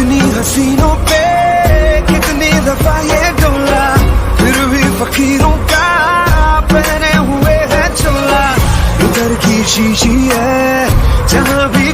कितनी हसीनों पे कितनी दफा ये डोला, फिर भी फकीरों का पहने हुए है चोला। उधर की शीशी है जहाँ भी